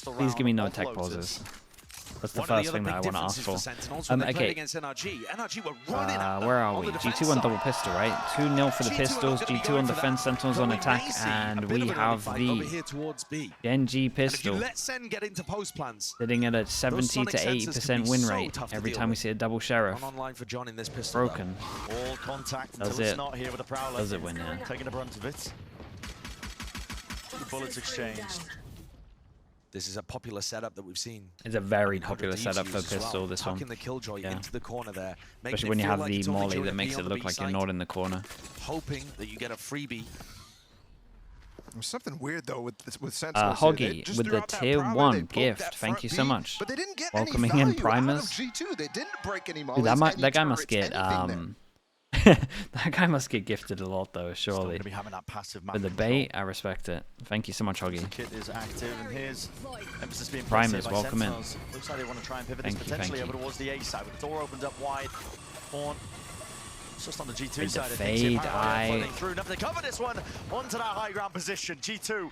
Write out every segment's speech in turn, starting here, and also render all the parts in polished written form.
Please give me no tech pauses. That's the first thing that I want to ask for. Okay. Where are we? G2 on double pistol, right? 2-0 for the pistols. G2 on defense, Sentinels on attack, and we have the Genji pistol sitting at a 70 to 80% win rate every time we see a double sheriff. Broken. Does it? Does it win? Yeah. Taking the brunt of it. Bullets exchanged. This is a popular setup that we've seen. It's a very popular setup for pistol, this one. The killjoy into the corner there, especially when you have the molly that makes it look like you're not in the corner. Hoping that you get a freebie. There's something weird though with Sentinels. Hoggy with the tier 1 gift. Thank you so much. But they didn't get welcoming in primers. G2. They didn't break any Dude, that guy must get that guy must get gifted a lot though, surely. For the bait, I respect it. Thank you so much, Hoggy. Kit is active, and here's emphasis being primers, welcome in. Looks like they want to try and pivot this potentially over towards the A side. With the door opened up wide, Horn just on the G2 side of things. Through. Now they cover this one onto that high ground position. G2.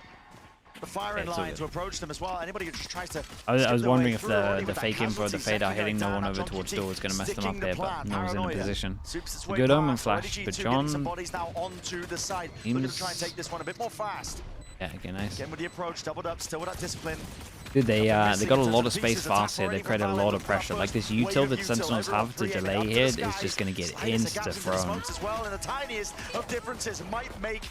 The firing line to approach them as well. Anybody who just tries to. I was wondering if the fake info, the fade out hitting no one over towards door was going to mess them up there, but no one's in a position. Good omen flash, but John seems. Yeah, okay, nice. Again with the approach, doubled up, still with that discipline. Dude, they got a lot of space fast here. They created a lot of pressure. Like this util that Sentinels have to delay here is just going to get insta-thrown. As well, and the tiniest of differences might make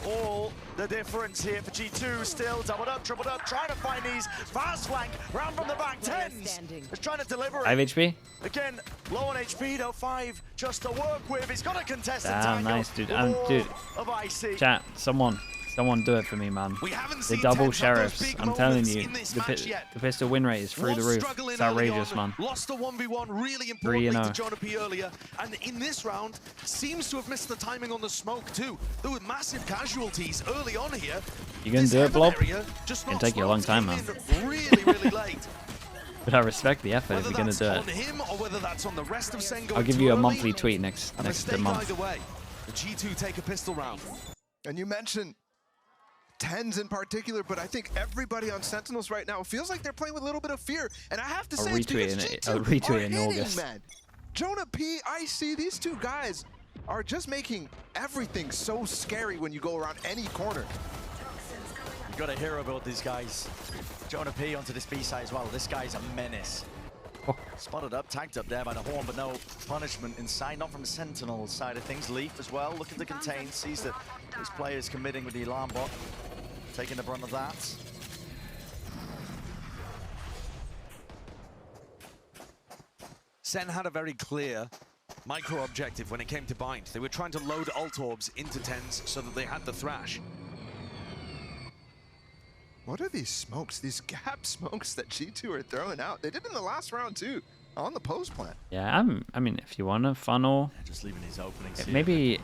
all the difference here for G2. Still doubled up, tripled up, trying to find these fast flank round from the back. Tens is trying to deliver it. 5 HP. Again, low on HP though. 5 just to work with. He's got a contested damn, nice, dude. Dude, chat, someone do it for me, man. The double sheriffs, I'm telling you, the pistol win rate is through the roof. It's outrageous, man. Lost the 1v1 really importantly to Jonah P earlier, and in this round seems to have missed the timing on the smoke too. There were massive casualties early on here. You gonna do it, Blob? It's gonna take you a long time, man. Really late. But I respect the effort if you're gonna do it. I'll give you a monthly tweet next month. Either way, the G2 take a pistol round. And you mentioned Tens in particular, but I think everybody on Sentinels right now feels like they're playing with a little bit of fear. And I have to say, I'll retweet in August. Man. Jonah P, IC, these two guys are just making everything so scary when you go around any corner. You got a hero build these guys. Jonah P onto this B side as well. This guy's a menace. Spotted up, tagged up there by the Horn, but no punishment inside, not from the Sentinels side of things. Leaf as well, looking to contain, sees that his player's committing with the alarm bot, taking the brunt of that. SEN had a very clear micro objective when it came to bind. They were trying to load ult orbs into Tens so that they had the thrash. What are these smokes, these gap smokes that G2 are throwing out? They did in the last round too, on the post plant. Yeah, I mean, if you want to funnel, just leaving these openings maybe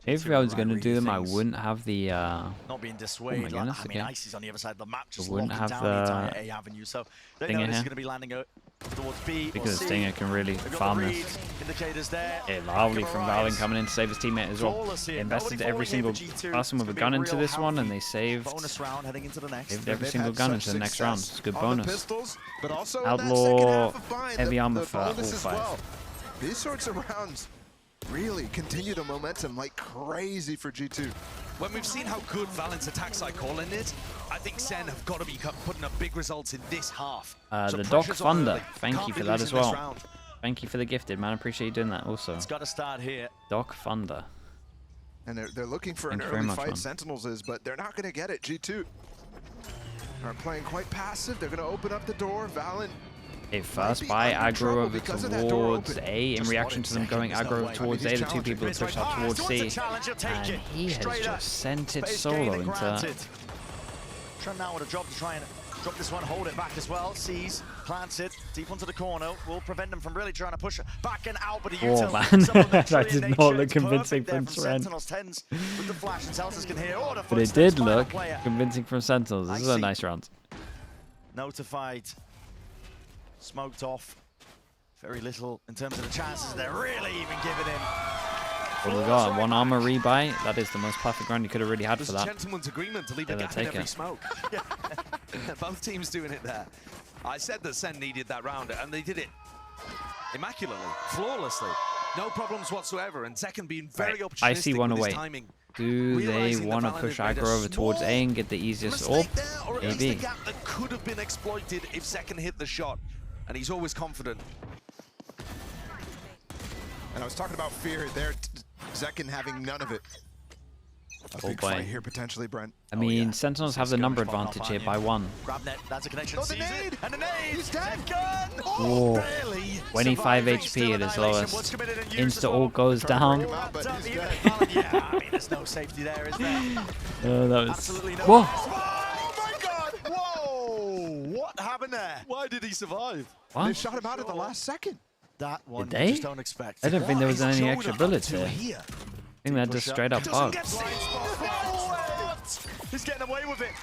if I was going to do them, I wouldn't have the. Not being dissuaded. Oh my goodness, I mean, Ice is on the other side of the map, just wouldn't locking have down the entire A avenue. So they know this is going to be landing towards B. Because Stinger can really farm this. Indicators there. Yeah, lovely from Valin coming in to save his teammate as well. They invested every single person with a gun into this one, and they saved every single gun into the next round. It's a good bonus. Outlaw heavy armor for all 5. These sorts of rounds really continue the momentum like crazy for G2. When we've seen how good Valin's attack side calling is, I think SEN have got to be putting up big results in this half. The Doc Thunder, thank you for that as well. Thank you for the gifted, man. I appreciate you doing that also. It's got to start here. Doc Thunder. And they're looking for an early fight, Sentinels is, but they're not going to get it. G2 are playing quite passive. They're going to open up the door. Valin. A first buy aggro over towards A in reaction to them going aggro towards A. The two people that pushed up towards C. And he has just sent it solo into. Trent now with a job to try and drop this one, hold it back as well. Sees, plants it deep onto the corner. Will prevent them from really trying to push it back and out. But he oh man, that did not look convincing from Trent. But it did look convincing from Sentinels. This is a nice round. Notified. Smoked off. Very little in terms of the chances they're really even giving him. What do we got? One armor rebuy. That is the most perfect round you could have really had for that. Gentleman's agreement to leave a gap in every smoke. Both teams doing it there. I said that SEN needed that round, and they did it immaculately, flawlessly. No problems whatsoever, and second being very opportunistic I see one with his away. timing. Do they want to push aggro over towards A and get the easiest orb? Or at least Maybe. a gap that could have been exploited if second hit the shot, and he's always confident. And I was talking about fear there, Zekken having none of it. A big fight here potentially, Brent. I mean, Sentinels have the number advantage here by 1. Grab net, that's a connection. Oh, the nade! And the nade! He's dead! Whoa. 25 HP at his lowest. Insta ult goes down. Yeah, I mean, there's no safety there, is there? That was... Absolutely no. Whoa! Oh my god! Whoa! What happened there? Why did he survive? What? They shot him out at the last second. That one Did you they? just don't expect. I don't think there was any extra Jonah bullets up to here. I think they're just straight up bugs. He's getting away with it.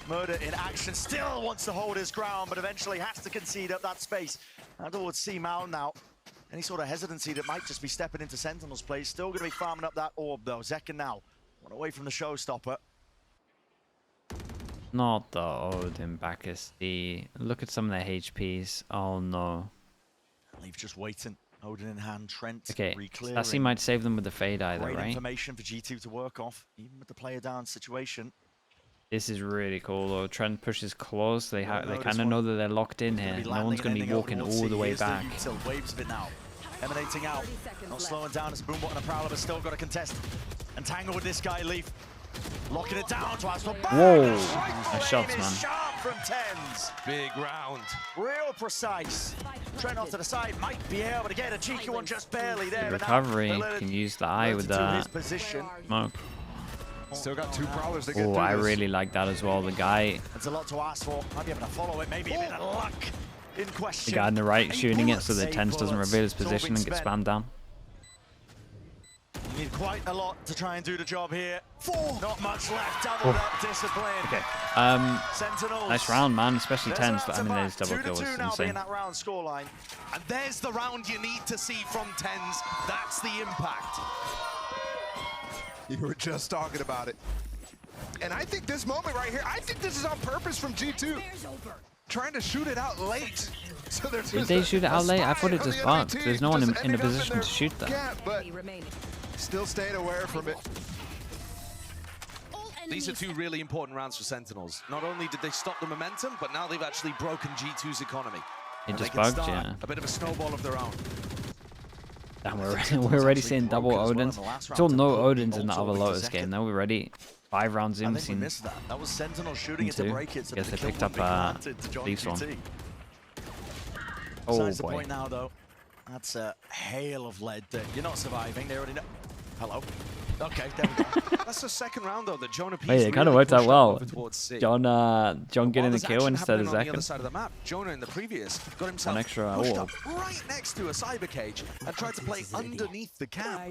Murder in action, still wants to hold his ground, but eventually has to concede up that space. Now towards C Mal now. Any sort of hesitancy that might just be stepping into Sentinel's place. Still going to be farming up that orb though. Zekken now, one away from the showstopper. Not the Odin Bacchus. Look at some of their HPs. Oh no. Leave just waiting. Odin in hand, Trent Okay, re-clearing. Stassi might save them with the fade either, Great right? information for G2 to work off, even with the player down situation. This is really cool though. Trent pushes close. They kind of know that they're locked in here. No one's going to be walking all the way back. Waves of it now, emanating out, not slowing down as Boombot and a Prowler, but still got to contest and tangle with this guy, Leaf. Locking it down to Astral. Whoa! Nice shots, man. Sharp from Tens. Big round. Real precise. Trent off to the side, might be able to get a cheeky one just barely there. Recovery. Can use the eye with that smoke. Still got 2 prowlers to get Oh, through I this. really like that as well. The guy, That's a lot to ask for. Might be able to follow it, maybe a bit of luck in question. the guy on the right 8 shooting it so bullets, the 8 Tens doesn't bullets. reveal his It's all position been and get spent. spammed down. You need quite a lot to try and do the job here. 4. Not much left. Doubled up discipline. Okay. Sentinels. Nice round, man. Especially There's Tens. an I mean, answer there's back. double 2-2 kills. now Insane. being that round scoreline. And there's the round you need to see from Tens. That's the impact. You were just talking about it. And I think this moment right here, I think this is on purpose from G2. Trying to shoot it out late. So there's Did they shoot it out late? I thought it just bugged. There's no one in a ended up position their to shoot that. gap, but still staying aware from it. These are 2 really important rounds for Sentinels. Not only did they stop the momentum, but now they've actually broken G2's economy. It And just they can bugged, start yeah. a bit of a snowball of their own. Damn, we're already seeing double Odins. Still no Odins in the other Lotus game. Now we're ready. 5 rounds in, I we've think we seen missed that. That was Sentinel shooting it to 2. break it. So Guess the they kill picked up wouldn't be granted to join Leaf's one. GT. Oh Besides the boy. point now, though. That's a hail of lead. You're not surviving. They already know. Hello. Okay, there we go. That's the second round, though, that Jonah P. Wait, it kind of worked out well. John getting the kill instead of On the other Zekken. side of the map, Jonah in the previous got himself One extra pushed orb. up right next to a cyber cage and tried to play underneath the camp.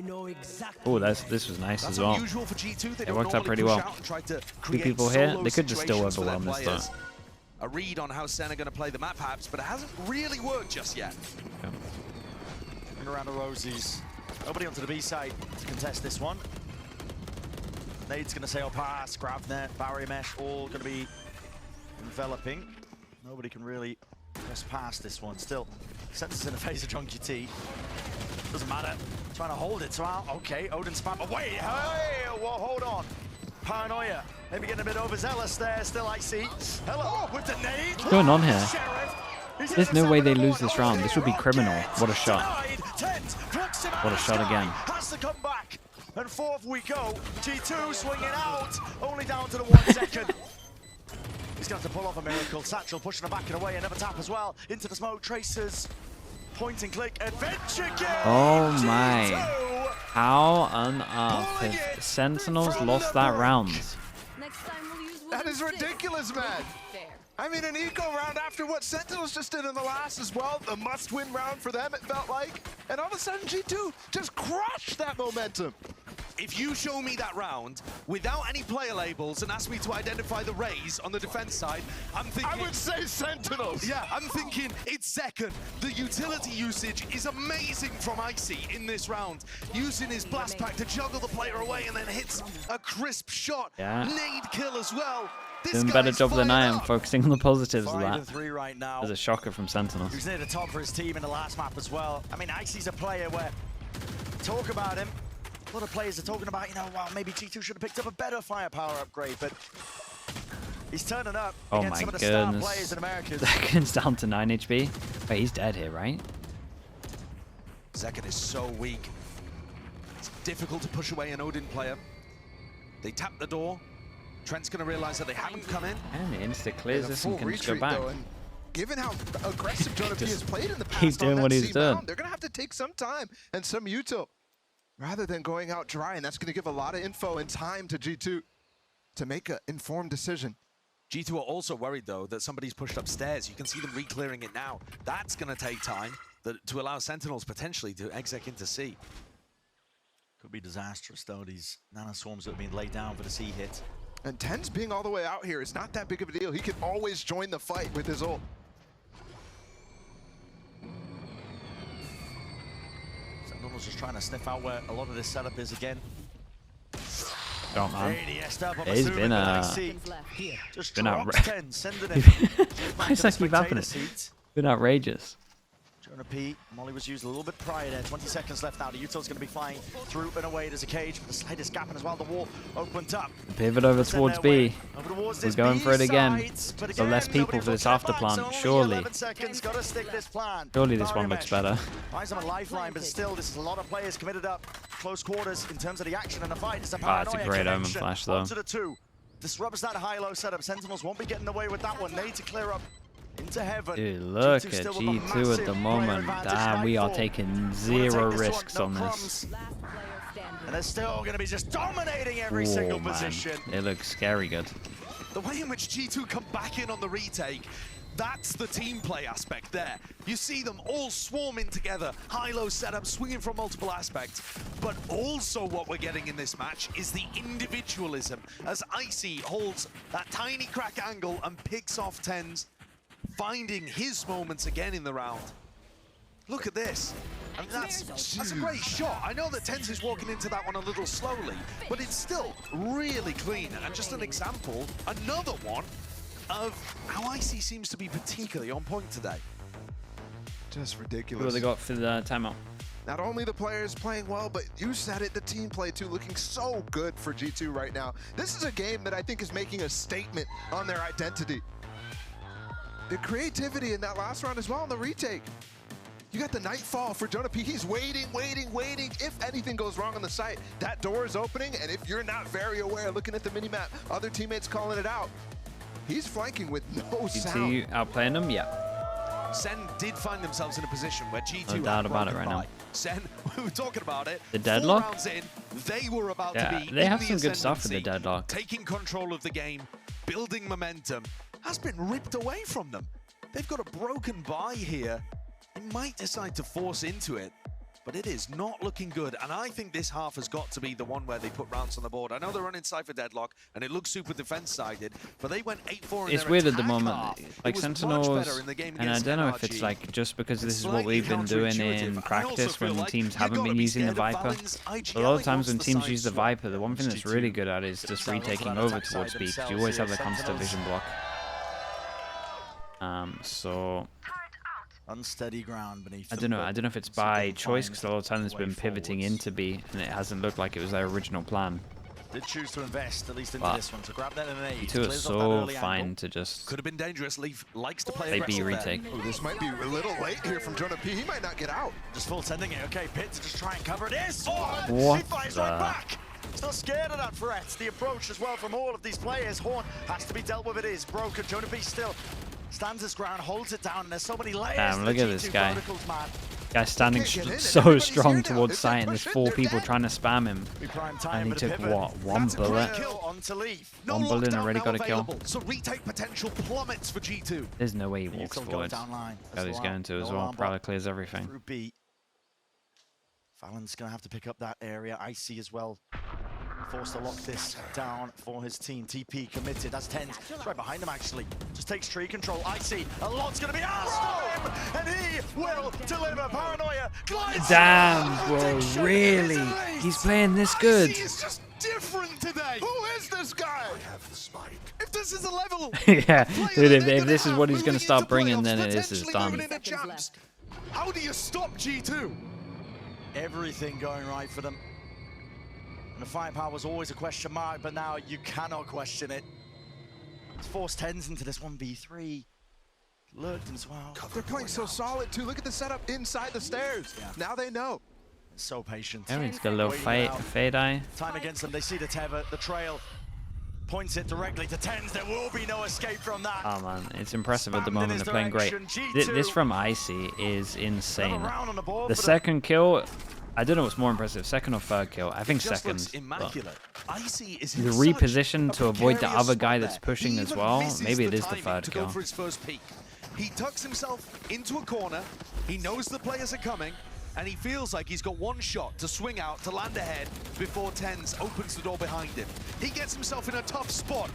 Oh, this was nice That's as well. unusual for G2. They It don't worked out normally pretty push well. out and try to 2 create people here. solo They could just still situations for their overwhelm this though. players. A read on how SEN are going to play the map, perhaps, but it hasn't really worked just yet. And around the Rosies. Nobody onto the B side to contest this one. Nade's going to sail past, grab net, barrier mesh, all going to be enveloping. Nobody can really press past this one. Still, Sentinel's in the face of Junkie T. Doesn't matter. Trying to hold it. So, okay, Odin spam away. Hey, well, hold on. Paranoia. Maybe getting a bit overzealous there. Still, I see. Hello, with the nade. What's going on here? Sheriff. There's no way they lose this round. This would be criminal. What a shot. What a shot again. Has to come back. And 4th we go. G2 swinging out. Only down to the 1 second. He's got to pull off a miracle. Satchel pushing her back and away. Another tap as well. Into the smoke. Tracers. Point and click. Adventure game. Oh my. G2. How on earth have Sentinels lost that round? That is ridiculous, man. I mean, an eco round after what Sentinels just did in the last as well. The must-win round for them, it felt like. And all of a sudden, G2 just crushed that momentum. if you show me that round without any player labels and ask me to identify the Rays on the defense side, I'm thinking... I would say Sentinels. Yeah, I'm thinking it's Zekken. The utility usage is amazing from Icy in this round. Using his blast pack to juggle the player away and then hits a crisp shot. Yeah. Nade kill as well. Doing a better job than I am, focusing on the positives of 5-3 right now. There's a shocker from Sentinels. He's near the top for his team in the last map as well. I mean, Icy's a player where, talk about him, a lot of players are talking about, you know, well, maybe G2 should have picked up a better firepower upgrade, but he's turning up against some of the star players in Americas. Zekken's down to 9 HP. Wait, he's dead here, right? Zekken is so weak. It's difficult to push away an Odin player. They tap the door. Trent's going to realize that they haven't come in. And he insta clears this and can just go back. Though, and given how aggressive Jonah P has played in the past, keep doing what he's doing. They're going to have to take some time and some util rather than going out dry, and that's going to give a lot of info and time to G2 to make an informed decision. G2 are also worried, though, that somebody's pushed upstairs. You can see them re-clearing it now. That's going to take time to allow Sentinels potentially to exec into C. Could be disastrous, though, these nanoswarms that have been laid down for the C hit. And Ten's being all the way out here is not that big of a deal. He can always join the fight with his ult. Sentinel's just trying to sniff out where a lot of this setup is again. Don't man. He's been just been sending it. Why is that keep happening? Been outrageous. Jonah P, Molly was used a little bit prior there. 20 seconds left now. The util's going to be flying through and away. There's a cage with the slightest gap in as well. The wall opened up. Pivot over towards B. We're going for it again. So less people for this after plant, surely. Surely this one looks better. Eyes on a lifeline, but still, this is a lot of players committed up close quarters in terms of the action and the fight. It's a it's a great omen flash, though. Onto the 2. Disrupts that high-low setup. Sentinels won't be getting away with that one. Need to clear up into heaven. Dude, look at G2 at the moment. Damn, we are taking zero risks on this. And they're still going to be just dominating every single position. It looks scary good. The way in which G2 come back in on the retake, that's the team play aspect there. You see them all swarming together, high-low setup, swinging from multiple aspects. But also what we're getting in this match is the individualism, as Icy holds that tiny crack angle and picks off Tens, finding his moments again in the round. Look at this. I mean, that's a great shot. I know that Tens is walking into that one a little slowly, but it's still really clean. And just an example, another one of how Icy seems to be particularly on point today. Just ridiculous. What have they got for the timeout? Not only the players playing well, but you said it, the team play too, looking so good for G2 right now. This is a game that I think is making a statement on their identity. The creativity in that last round as well on the retake. You got the Nightfall for Jonah P. He's waiting. If anything goes wrong on the site, that door is opening, and if you're not very aware, looking at the minimap, other teammates calling it out, he's flanking with no sound. G2 outplaying them? Yeah. SEN did find themselves in a position where G2 no doubt about it right now. SEN, we were talking about it. The deadlock? 4 rounds in, they were about to be they have some good ascendancy, stuff with the deadlock. taking control of the game, building momentum, has been ripped away from them. They've got a broken bye here. They might decide to force into it, but it is not looking good. And I think this half has got to be the one where they put rounds on the board. I know they're running Cypher deadlock, and it looks super defense-sided, but they went 8-4 in It's their weird at the attack moment. half. Like Sentinels, and I don't know if it's NRG. like just because this is what we've been doing in practice when teams haven't been using the Viper. A lot of times when teams use the Viper, the one thing that's really good at is just retaking over towards B, because you always have the constant vision block. So unsteady ground beneath. I don't know if it's by choice, because a lot of times it's been pivoting into B, and it hasn't looked like it was their original plan. Did choose to invest at least into this one to grab that in an 8. G2 is so fine to just could have been dangerous. Leaf likes to play B aggressive retake. Oh, this might be a little late here from Jonah P. He might not get out. Just full sending it. Okay, Pit to just try and cover it. Yes! What He fires right back! Still scared of that threat. The approach as well from all of these players. Horn has to be dealt with. It is broken. Jonah P still stands his ground, holds it down, and there's so many layers. Damn, look at this guy. Man. Guy's standing so strong towards site, and there's 4 people trying to spam him. And he took, what, 1 bullet? 1 bullet and already got a kill. So retake potential plummets for G2. There's no way he walks forward. God, he's going to as well. Probably clears everything. Fallon's going to have to pick up that area. Icy as well. Forced to lock this down for his team. TP committed. That's TenZ. It's right behind him, actually. Just takes tree control. Icy. A lot's going to be asked of him, and he will deliver. Paranoia glides. Damn, bro, really? He's playing this good. He's just different today. Who is this guy? If this is a level, Yeah, dude, if this is what he's going to start bringing, then this is done. How do you stop G2? Everything going right for them. And the firepower was always a question mark, but now you cannot question it. It's forced TenZ into this 1v3. Lurked as well. They're playing so solid too. Look at the setup inside the stairs. Yeah. Now they know. So patient. Everyone's got a little fade eye. Time against them. They see the tether, the trail. Points it directly to TenZ. There will be no escape from that. Oh man, it's impressive at the moment. They're playing great. This from Icy is insane. The second kill, I don't know what's more impressive, second or third kill. I think second. Immaculate. Icy is The reposition to avoid the other guy that's pushing as well. Maybe it is the third kill. For his first peek. He tucks himself into a corner. He knows the players are coming, and he feels like he's got one shot to swing out to land ahead before TenZ opens the door behind him. He gets himself in a tough spot,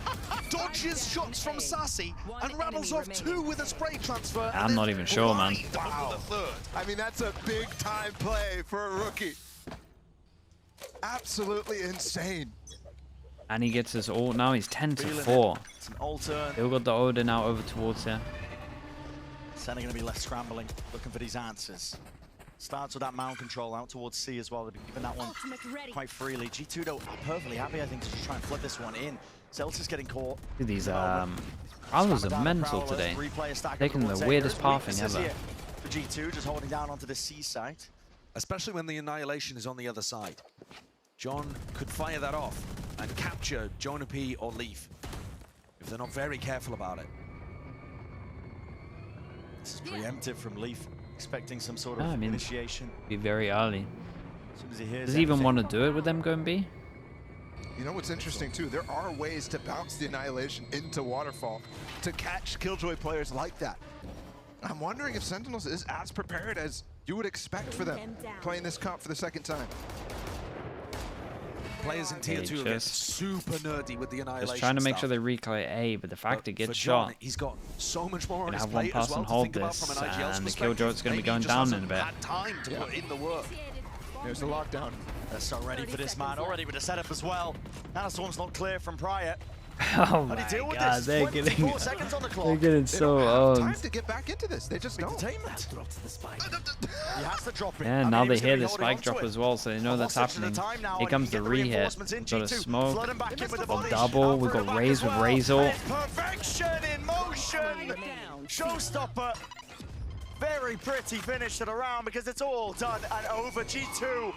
dodges shots from Sassy, and rattles off 2 with a spray transfer. I'm not even sure, man. Wow. I mean, that's a big time play for a rookie. Absolutely insane. And he gets his ult now. He's 10 to 4. It's an all-turn. He'll got the Odin out over towards here. SEN are going to be left scrambling, looking for these answers. Starts with that mount control out towards C as well. They've been given that one quite freely. G2 though are perfectly happy, I think, to just try and flip this one in. Zelta's getting caught. Dude, these Prowlers are mental today. Taking the weirdest pathing ever. For G2, just holding down onto the C site. Especially when the Annihilation is on the other side. John could fire that off and capture Jonah P or Leaf if they're not very careful about it. This is preemptive from Leaf, expecting some sort of initiation. Be very early. As soon as he hears Does he even want to do it with them going B? You know what's interesting too? There are ways to bounce the Annihilation into Waterfall to catch Killjoy players like that. I'm wondering if Sentinels is as prepared as you would expect for them playing this comp for the second time. Players in tier 2 get super nerdy with the Annihilation. Just trying to make sure they reclear A, but the fact it gets shot. He's got so much more on his have one plate as person well hold to think about this, from an IGL's and the perspective. Killjoy's going to be going down in a bit. Had time to put in the work. There's the lockdown. They're so ready for this, man. Already with the setup as well. Nanoswarm's not clear from Prior. Oh my god, they're getting so owned. Time to get back into this. They just don't. He has to drop it. Yeah, now they hear the spike drop as well, so they know that's happening. Here comes the re-hit. Got a smoke. Got double. We got Raze with Razor. Perfection in motion. Showstopper. Very pretty finish to the round because it's all done and over. G2.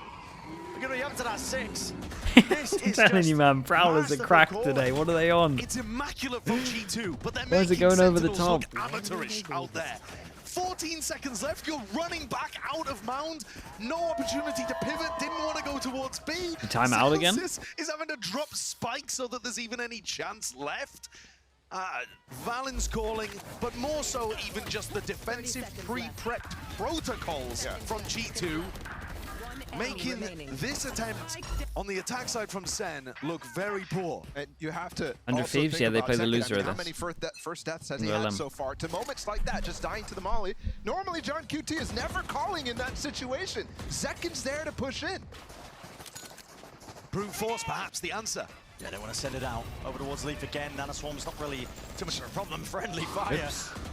We're going to be up to that 6. I'm telling you, man, Prowlers are cracked today. What are they on? It's immaculate from G2, but they're Why is it going over the top? Amateurish out there. 14 seconds left. You're running back out of mound. No opportunity to pivot. Didn't want to go towards B. Time out again? Is having to drop spike so that there's even any chance left. Valen's calling, but more so even just the defensive pre-prepped protocols from G2. Making this attempt on the attack side from SEN look very poor. And you have to 100 Thieves, yeah, they play the loser of how this. many first deaths has he had so far? To moments like that, just dying to the molly. Normally, John QT is never calling in that situation. Zekin's there to push in. Brute force, perhaps the answer. Yeah, they want to send it out over towards Leaf again. Nanoswarm's not really too much of a problem. Friendly fire.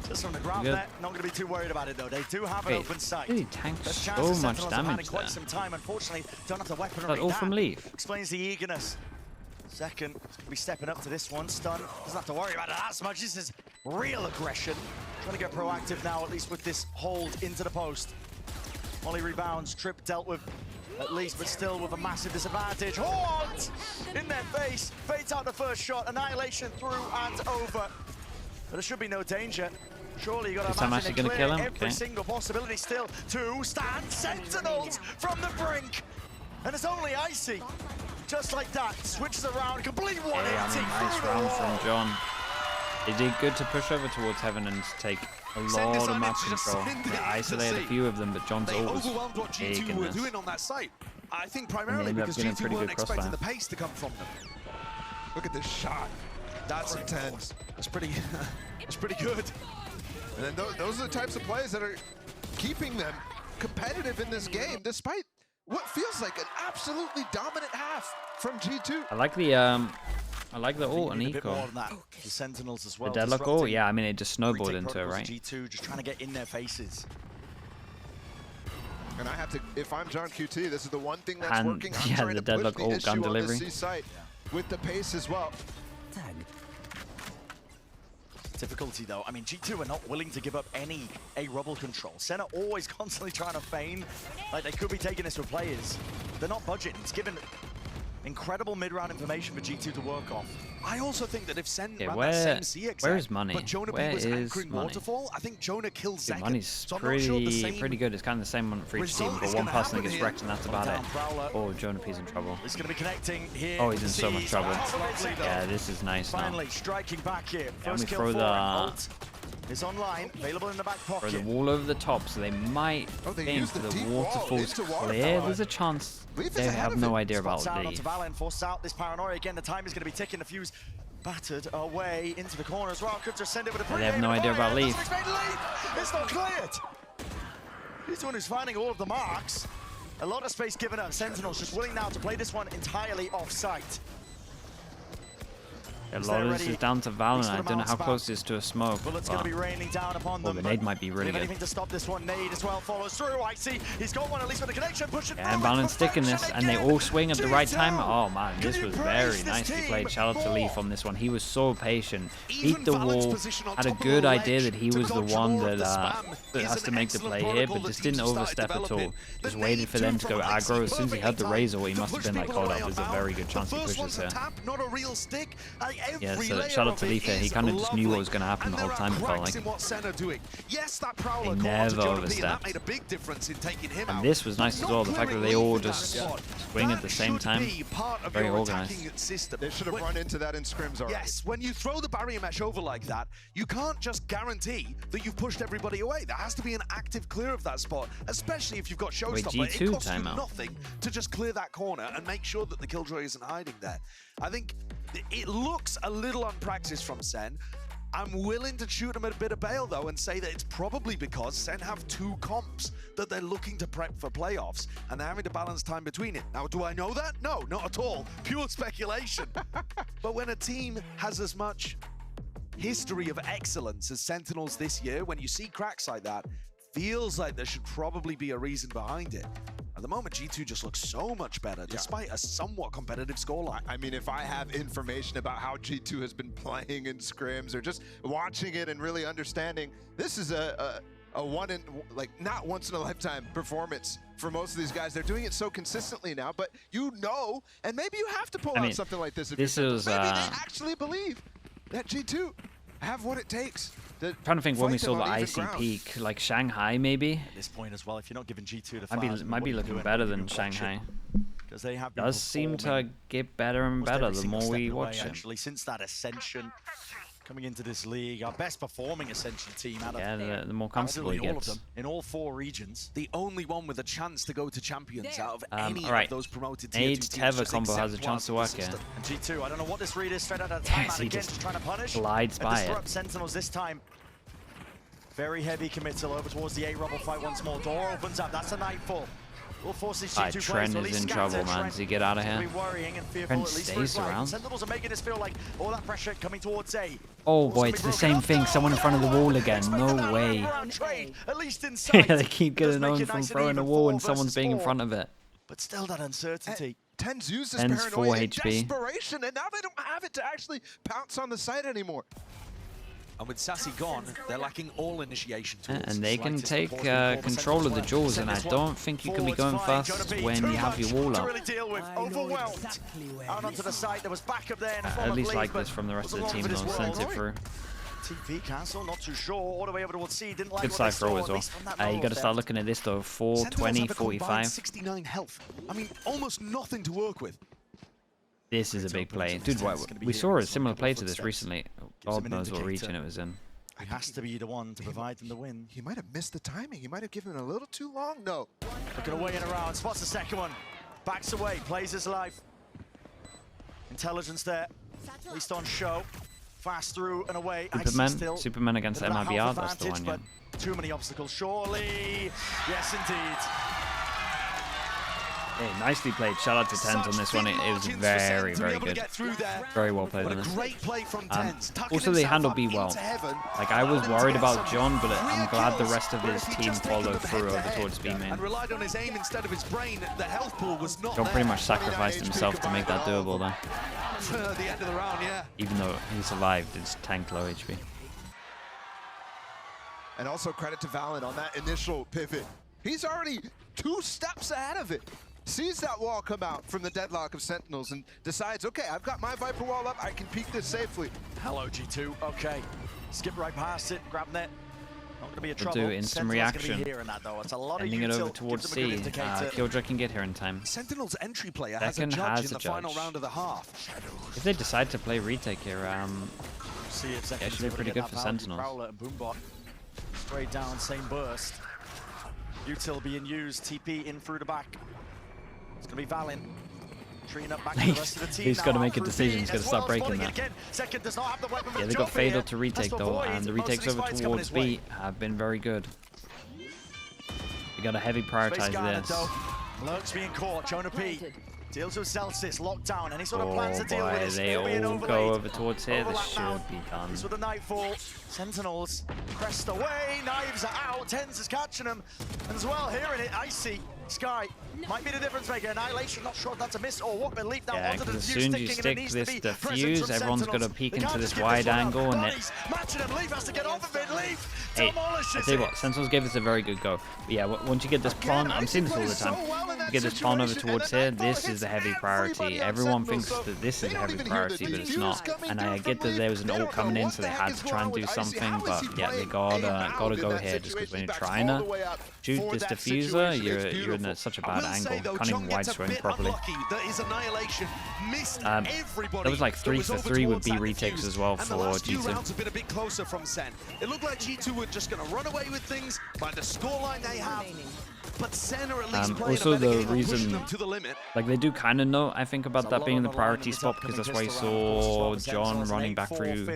Just on the ground there. Not going to be too worried about it though. They do have an open sight. He tanked so much damage there. Quite some time. Unfortunately, don't have the weaponry. That all from Leaf. Explains the eagerness. Second, going to be stepping up to this one. Stun. Doesn't have to worry about it as much. This is real aggression. Trying to get proactive now, at least with this hold into the post. Molly rebounds. Trip dealt with. At least, but still with a massive disadvantage. Haunt in their face. Fades out the first shot. Annihilation through and over. But there should be no danger. Surely you got to imagine going to kill him. Every single possibility still to stand. Sentinels from the brink. And it's only Icy. Just like that. Switches around. Complete 180. Nice round from John. They did good to push over towards Heaven and take a lot of map control. They isolated a few of them, but John's ult was overwhelmed what big G2 in were this. doing on that site. I think And they primarily ended up because getting a G2 pretty weren't good expecting crossfire. the pace to come from them. Look at this shot. That's intense. That's pretty. That's pretty good. And then those are the types of plays that are keeping them competitive in this game, despite what feels like an absolutely dominant half from G2. I like the ult on A bit more Eco. than that. The Sentinels as The well. deadlock ult, disrupting yeah, I mean, it just snowballed retake into it, protocols right? of G2 just trying to get in their faces. And I have to, if I'm John QT, this is the one thing that's And, working. I'm yeah, trying the to push deadlock the ult issue gun on delivery. the C site with the pace as well. Difficulty though, I mean G2 are not willing to give up any A-Rubble control. SEN are always constantly trying to feign like they could be taking this with players. They're not budgeting. It's given incredible mid-round information for G2 to work off. I also think that if Sen Okay, ran where- that same CX, where is Money? but Jonah Where P was is anchoring Money? Waterfall, I think Jonah kills Dude, Zeka. Money's So I'm not sure the same pretty good. It's kind of the same one for each team, result but is one gonna person that happen gets here. wrecked and that's about Down it. Prowler. Oh, Jonah P's in trouble. It's going to be connecting here. Oh, he's in so much trouble. Lovely, though. Yeah, this is nice now. Finally striking back here. Yeah, First we kill throw for the- ult is online, available in the back Throw pocket. the wall over the top, so they might Oh, they aim used for the the deep wall waterfall's into clear. Waterfall. There's a chance. Leaf is They ahead have of no it. idea about Spots out onto Leaf. Valen, forced out this paranoia again. The time is going to be ticking. The fuse battered away into the corner as well. Could just send it with a They have no idea about Leaf. It's not cleared. He's the one who's finding all of the marks. A lot of space given up. Sentinels just willing now to play this one entirely off-site. A Is lot there of this already- is down to Valen. He's I got a don't know how bounce close it is to a smoke. Bullets but- going to be raining down upon Oh, them. the but nade might be really if good. anything to stop this one, nade as well follows through. I see he's got one at least with a connection. Push it Yeah, and through. Valen's It's sticking this, perfection and they again. all swing at the right time. G2. Oh man, Can this you was praise very this nicely team played. Shout out to more? Leaf on this one. He was so patient. Even Beat the Valen's wall. position on Had a top of good the idea ledge that he to was the dodge one more of that the spam has is to an make the excellent play here, protocol but that just teams didn't started overstep at all. developing. Just The waited nade for them to from go Alexi, aggro. As soon as he had the perfectly razor, he timed must to have been push like, people hold away up, there's a on very Val. good chance he The first pushes one's a here. tap, not a real stick. Yeah, Every so layer shout out of to it Leaf here. He is kind of just knew what lovely. was going to happen And the whole there time, are it felt cracks like. in what SEN are doing. Yes, that Prowler They caught to never Jonah P, and overstepped. that made a big difference in taking him out. And this was nice as Not well, the fact that clearing they all Leaf in that just spot. swing at That the same should time. be part of Very your organized. attacking system. They should have When- run into that in scrims already. Yes, when you throw the barrier mesh over like that, you can't just guarantee that you've pushed everybody away. There has to be an active clear of that spot, especially if you've got Showstopper. G2 It costs you timeout. nothing to just clear that corner and make sure that the Killjoy isn't hiding there. I think it looks a little unpracticed from SEN. I'm willing to shoot them a bit of bail, though, and say that it's probably because SEN have two comps that they're looking to prep for playoffs, and they're having to balance time between it. Now, do I know that? No, not at all. Pure speculation. But when a team has as much history of excellence as Sentinels this year, when you see cracks like that, feels like there should probably be a reason behind it. At the moment, G2 just looks so much better, despite a somewhat competitive scoreline. I mean, if I have information about how G2 has been playing in scrims or just watching it and really understanding, this is a one in, like, not once in a lifetime performance for most of these guys. They're doing it so consistently now, but you know, and maybe you have to pull out something like this. If this you're is, maybe they actually believe that G2 have what it takes. I'm trying to think when we fight saw them the on even IC ground. peak, like Shanghai maybe. At this point as well, if you're not giving G2 the Might be looking better than Shanghai. because they have been Does seem to performing get better and almost better every the single more step we of the way, watch it. actually, since that ascension coming into this league, our best performing ascension team out of Yeah, the more comfortable absolutely he all of gets. them in all 4 regions. The only one with a chance to go to champions out of any alright. of those promoted tier 2 Nade teams. Teva just combo has a exempt chance to one work from the here. system. And G2, I don't know what this read is, straight out of time, Yes, and he again, just just trying to punish glides and by it. disrupt Sentinels this time. Very heavy committal over towards the A-Rubble fight once more. Door opens up, that's a nightfall. Will force these G2 Trent players to at is least in scatter. trouble, man. Trent Does he get out of will here? be worrying and fearful, Trent at least for his stays life. around. Sentinels are making this feel like all that pressure coming towards A. Oh Wall's boy, gonna it's be the broken same up. thing. Someone in front of the wall again. Expected No that way. wraparound trade, at least in Yeah, sight. they keep Does getting make known it from nice and throwing a even, wall 4 and someone's versus being in 4. front of it. But still that uncertainty. Tens use this Tens paranoia 4 in HP. desperation, and now they don't have it to actually pounce on the site anymore. And with Sassy gone, they're lacking all initiation tools. And they can Slightest take proportion of all control of the Sentinels jewels, left. and I Send this one don't think you can be forwards going flying. fast Jonah P, when too you have much your wall to up. really deal with. Overwhelmed. Out onto the side, there was backup there in the I form at of least Leaf, like but this from the rest of wasn't the team, long for though. this Sent it world. through. TP cancel, not too sure. All the way over towards C, didn't like Good what they side throw saw, as at well. least from that You lower got to start depth. looking at this though. Sentinels 420, have a combined 45. 69 health. I mean, almost nothing to work with. This is a big play. It's Dude, gonna be we here saw in a some similar couple play of to this footsteps. recently. God knows what region it was in. He has to be the one to provide them the win. He might have missed the timing. He might have given it a little too long. No. Looking away and around. Spots the second one. Backs away. Plays his life. Intelligence there. At least on show. Fast through and away. Superman against MIBR. That's the one, yeah. Too many obstacles, surely. Yes, indeed. Hey, nicely played. Shout out to Tens on this one. It was very, very good. Very well played on this. Also, they handled B well. Like, I was worried about John, but I'm glad the rest of his team followed through over towards B main. John pretty much sacrificed himself to make that doable, though. Even though he survived, it's tanked low HP. And also credit to Valen on that initial pivot. He's already 2 steps ahead of it. Sees that wall come out from the deadlock of Sentinels and decides, okay, I've got my Viper wall up, I can peek this safely. Hello, G2, okay. Skip right past it, grab net. Not gonna be a trouble. Do instant reaction. It's a lot Ending it over towards C. Killjoy can get here in time. Sentinel's entry player has a judge in the final round of the half. If they decide to play retake here, see if actually pretty good for Sentinels. Straight down, same burst. Util being used, TP in through the back. It's going to be Valen. Treeing up back to the rest of the team. He's got to make a decision. He's got to start breaking that. Yeah, they got Fatal to retake though, and the retakes over towards B have been very good. We got to heavy prioritize this. Lurks being caught. Jonah P deals with Celsius, locked down. Any sort of plans to deal with this? They all go over towards here. This should be done. This with the Nightfall. Sentinels pressed away. Knives are out. Tens is catching them. And as well, hearing it, Icy. Sky might be the difference maker. Annihilation, not sure if that's a miss or what, but leap down onto the as soon as you stick this defuse, everyone's got to peek into this wide angle, and it... Hey, I tell you what, Sentinels gave us a very good go. But yeah, once you get this pawn, I'm seeing this all the time, you get this pawn over towards here, this is the heavy priority. Everyone thinks that this is a heavy priority, but it's not. And I get that there was an ult coming in, so they had to try and do something, but yeah, they gotta go here, just because when you're trying to shoot this diffuser, you're in such a bad angle. Can't even wide swing properly. That was like 3 for 3 with B retakes as well for G2. It looked like G2 were just going to run away with things by the scoreline they have. But SEN are at least also the reason, like they do kind of know, I think, about that being in the priority spot, because that's why you saw John running back through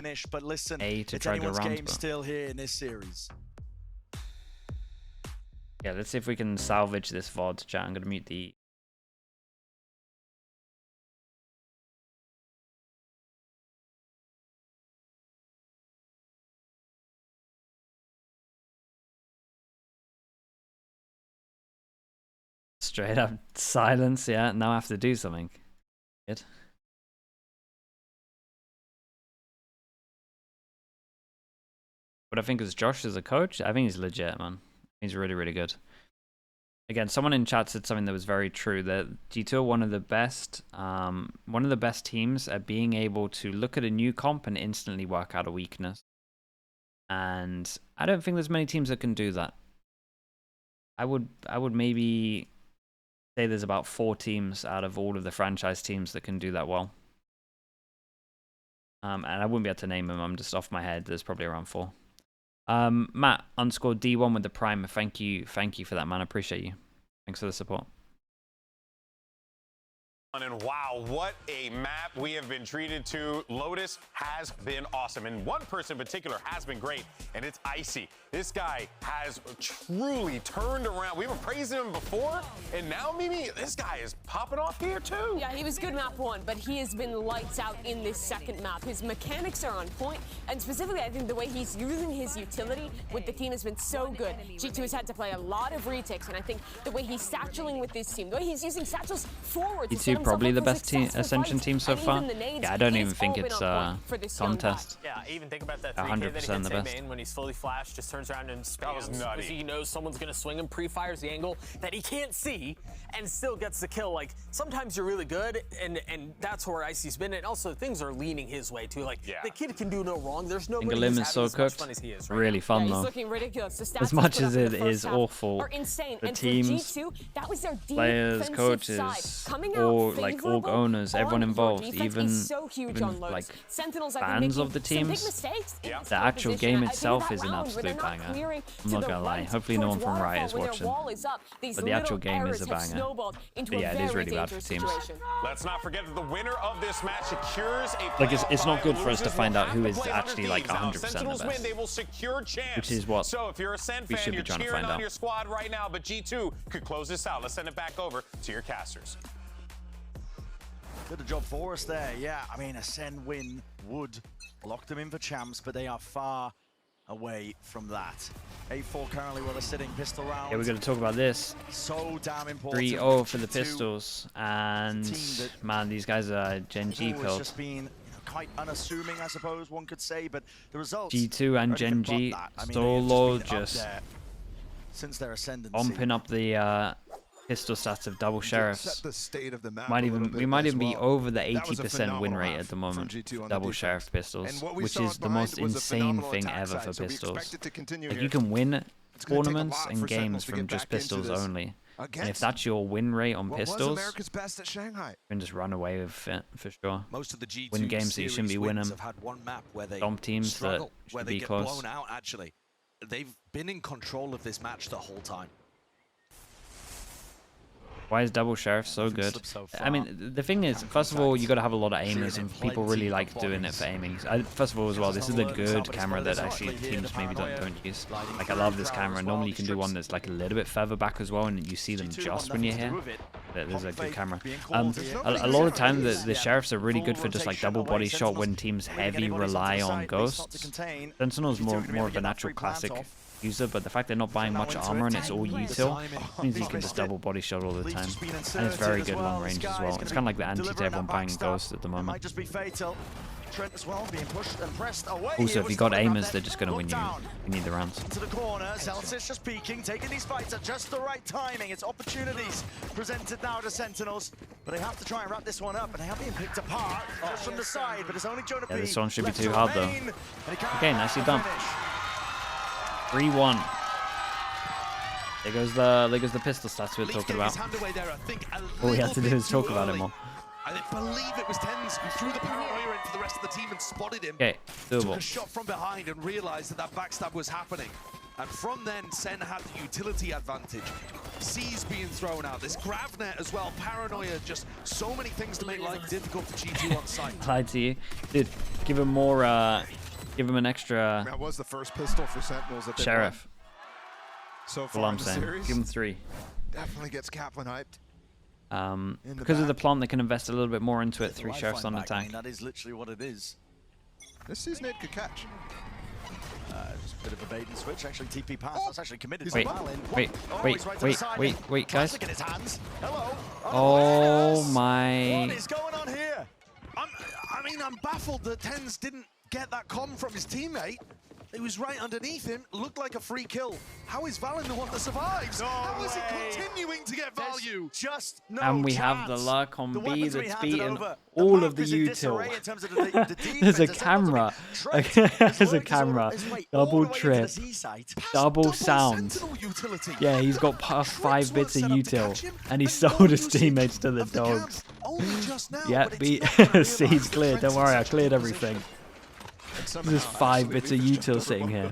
A to try to go around. Still here in this series. Yeah, let's see if we can salvage this VOD, chat. I'm going to mute the... Straight up silence, yeah. Now I have to do something. Good. But I think is Josh as a coach, I think he's legit, man. He's really, really good. Again, someone in chat said something that was very true, that G2 are one of the best teams at being able to look at a new comp and instantly work out a weakness. And I don't think there's many teams that can do that. I would maybe say there's about 4 teams out of all of the franchise teams that can do that well. And I wouldn't be able to name them, I'm just off my head, there's probably around 4. Matt _D1 with the prime. Thank you for that, man. I appreciate you. Thanks for the support. And wow, what a map we have been treated to. Lotus has been awesome, and one person in particular has been great, and it's Icy. This guy has truly turned around. We were praising him before, and now, Mimi, this guy is popping off here too. Yeah, he was good map 1, but he has been lights out in this second map. His mechanics are on point, and specifically, I think the way he's using his utility with the team has been so good. G2 has had to play a lot of retakes, and I think the way he's satcheling with this team, the way he's using satchels forward. Probably the best Ascension team so far. Yeah, I don't even think it's a contest. Yeah, even think about that 100% the best. Main when he's fully flashed, just turns around and spams because he knows someone's gonna swing him, pre-fires the angle that he can't see, and still gets the kill. Like sometimes you're really good, and that's where Icy's been, and also things are leaning his way too. Like the kid can do no wrong. There's nobody who's is so cooked. Fun as he is really fun though. As much as it is awful, the teams, players, coaches, all like org owners, everyone involved, even like fans of the teams, the actual game itself is an absolute banger. I'm not gonna lie. Hopefully no one from Riot is watching, but the actual game is a banger. But yeah, it is really bad for teams. Let's not forget that the winner of this match secures a like it's not good for us to find out who is actually like 100% the best, they will secure champs. Which is what so if you're a SEN fan, you're cheering on your squad right now, but G2 could close this out. Let's send it back over to your casters. Did a job for us there. Yeah, I mean, a SEN win would lock them in for champs, but they are far away from that. A4 currently where they're sitting, pistol round. Yeah, we're going to talk about this. So damn important. 3-0 for the pistols, and man, these guys are Gen G build. Just been quite unassuming, I suppose one could say, but the results. G2 and Gen G solo just since their ascendancy, bumping up the pistol stats of double sheriffs. The state of the map we might even be over the 80% win rate at the moment. Double sheriff pistols, which is the most insane thing ever for pistols. Like you can win tournaments and games from just pistols only. And if that's your win rate on pistols, you can just run away with it for sure. Most of the G2 win games that you shouldn't be winning. Have had one map where they Stomp teams that should be close. Blown out, actually. They've been in control of this match the whole time. Why is double sheriff so good? I mean, the thing is, first of all, you got to have a lot of aimers, and people really like doing it for aiming. First of all, as well, this is a good camera that I see teams maybe don't use. Like, I love this camera. Normally, you can do one that's like a little bit further back as well, and you see them just when you're here. There's a good camera. A lot of times, the sheriffs are really good for just like double body shot when teams heavy rely on ghosts. Sentinel's more of a natural classic user, but the fact they're not buying much armor and it's all util means you can just double body shot all the time, and it's very good long range as well. It's kind of like the anti to everyone buying Ghost at the moment. Also, if you got aimers, they're just going to win you. You need the rounds. To the corner, Celsius just peeking, taking these fights at just the right timing. It's opportunities presented now to Sentinels, but they have to try and wrap this one up, and they have been picked apart just from the side. But it's only Jonah P. Yeah, this one should be too hard though. Okay, nicely done. 3-1. There goes the pistol stats we were talking about. All we have to do is talk about it more. I believe it was Tens who threw the paranoia into the rest of the team and spotted him. Okay, doable. Took a shot from behind and realized that backstab was happening. And from then, SEN had the utility advantage. C's being thrown out. This grav net as well. Paranoia, just so many things to make life difficult for G2 on site. Lied to you. Dude, give him more, give him an extra... That was the first pistol for Sentinels that they sheriff. So far in the series. Give him 3. Definitely gets Kaplan hyped. Because of the plant, they can invest a little bit more into it. 3 sheriffs on attack. That is literally what it is. This season it could catch. Just a bit of a bait and switch. Actually, TP pass. That's actually committed. Wait, guys. Hello. Oh my! What is going on here? I'm baffled that Tens didn't get that comm from his teammate. It was right underneath him, looked like a free kill. How is Valen the one that survives? How is he continuing to get value? Just no And we chance. have the luck on B that's beaten all of the util. There's a camera. There's a camera. Double trip. Double sound. Yeah, he's got past 5 bits of util, and he sold his teammates to the dogs. Yeah, B. C's cleared. Don't worry, I cleared everything. There's 5 bits of util sitting here.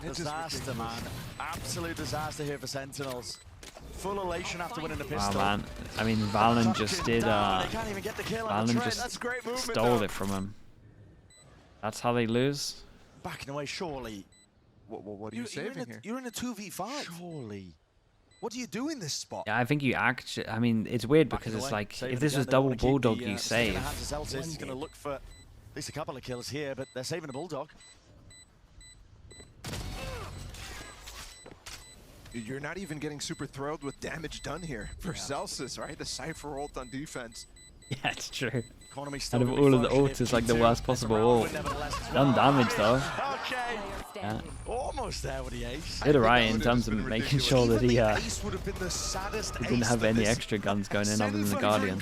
Disaster, man. Absolute disaster here for Sentinels. Full elation after winning the pistol. Oh man, I mean Valen just did. Valen just stole it from him. That's how they lose. Backing away, surely. What are you saving here? You're in a 2v5. Surely. What do you do in this spot? Yeah, I think you actually. I mean, it's weird because it's like if this was double bulldog, you save. He's going to look for at least a couple of kills here, but they're saving the bulldog. You're not even getting super thrilled with damage done here for Celsius, right? The Cypher ult on defense. Yeah, it's true. Out of all of the ults, it's like the worst possible ult. Done damage though. Okay. Yeah. Almost there with the ace. Did alright in terms of making sure that he didn't have any extra guns going in other than the Guardian.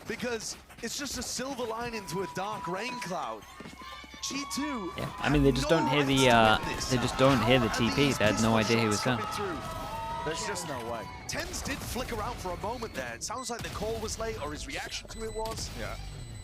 Because it's just a silver lining to a dark rain cloud. G2. Yeah, I mean they just don't hear the TP. They had no idea he was there. There's just no way. TenZ did flicker out for a moment there. It sounds like the call was late, or his reaction to it was. Yeah.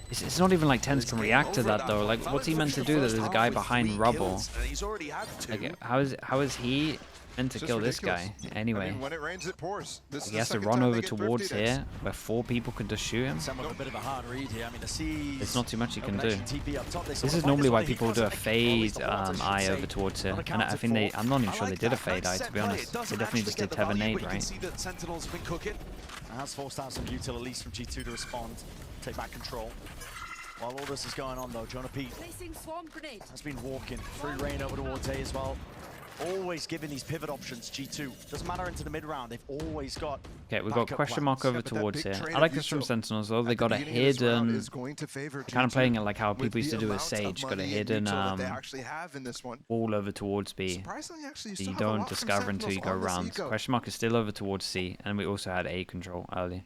It's not even like TenZ can react to that though. Like, what's he meant to do? That there's a guy behind rubble. He's already had 2. Like, how is he meant to kill this guy anyway? I mean, when it rains, it pours. This He has to run over towards here, where 4 people could just shoot him. Some a bit of a hard read here. I mean, the C's. There's not too much he can do. TP up top. This is normally why people do a fade eye over towards here, and I think I'm not even sure they did a fade eye, to be honest. They definitely just did Tether nade, right? Sentinels have been cooking. Has forced out some util, at least from G2 to respond, take back control. While all this is going on though, Jonah P has been walking through rain over towards A as well. Always giving these pivot options, G2. Doesn't matter into the mid round, they've always got. Okay, we've got question mark over towards here. I like this from Sentinels though. They got a hidden, kind of playing it like how people used to do with Sage. Got a hidden wall over towards B. So you don't discover until you go round. Question mark is still over towards C, and we also had A control early.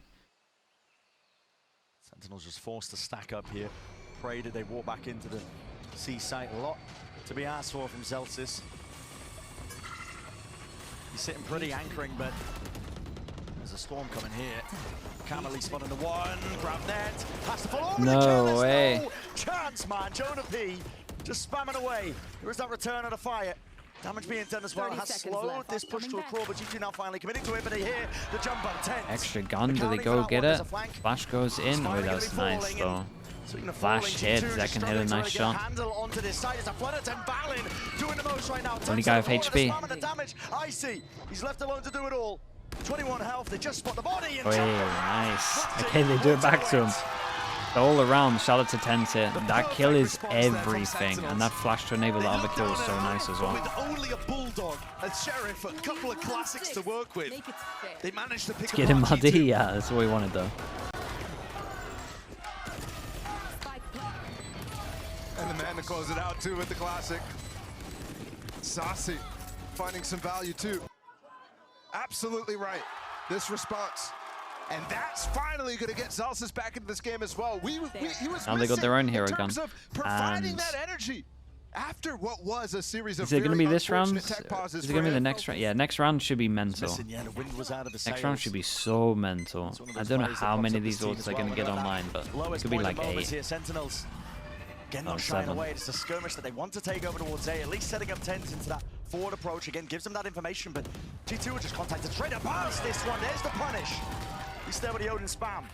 Sentinels just forced to stack up here. Pray that they walk back into the C site. A lot to be asked for from Zelsis. He's sitting pretty anchoring, but there's a storm coming here. Camely spotting the one, grab net, has to follow over the No way. No chance, man. Jonah P just spamming away. There is that return of the fire. Damage being done as well. Has slowed this push to a crawl, but G2 now finally committing to it, but they hear the jump on TenZ. Extra gun, do they go get it? Flash goes in. Oh, that was nice though. Flash hit, Zek can hit a nice shot. Only guy with HP. Icy, he's left alone to do it all. 21 health, they just spot the body. Oh, nice. Okay, they do it back to him. All around, shout out to TenZ here. That kill is everything, and that flash to enable the other kill is so nice as well. With only a bulldog, a sheriff, a couple of classics to work with, they managed to pick Get him muddy, yeah, that's what we wanted though. And the man to close it out too with the classic. Saucy finding some value too. Absolutely right. This response. And that's finally going to get Zelsis back into this game as well. He was now they got their own hero gun. Providing that energy after what was a series of is it going to be this round? Is it going to be the next round? Yeah, next round should be mental. Next round should be so mental. I don't know how many of these ults are going to get online, but it could be like 8. Sentinels again not shying away. It's a skirmish that they want to take over towards A, at least setting up TenZ into that forward approach. Again, gives them that information, but G2 are just contacted straight up past this one. There's the punish. He's there with the Odin spam.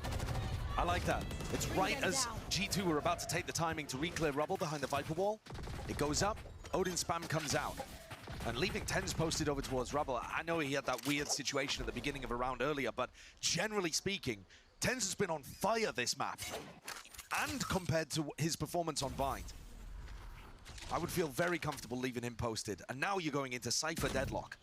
I like that. It's right as G2 were about to take the timing to re-clear rubble behind the Viper wall. It goes up, Odin spam comes out. And leaving TenZ posted over towards rubble. I know he had that weird situation at the beginning of a round earlier, but generally speaking, TenZ has been on fire this map. And compared to his performance on Bind, I would feel very comfortable leaving him posted. And now you're going into Cypher deadlock.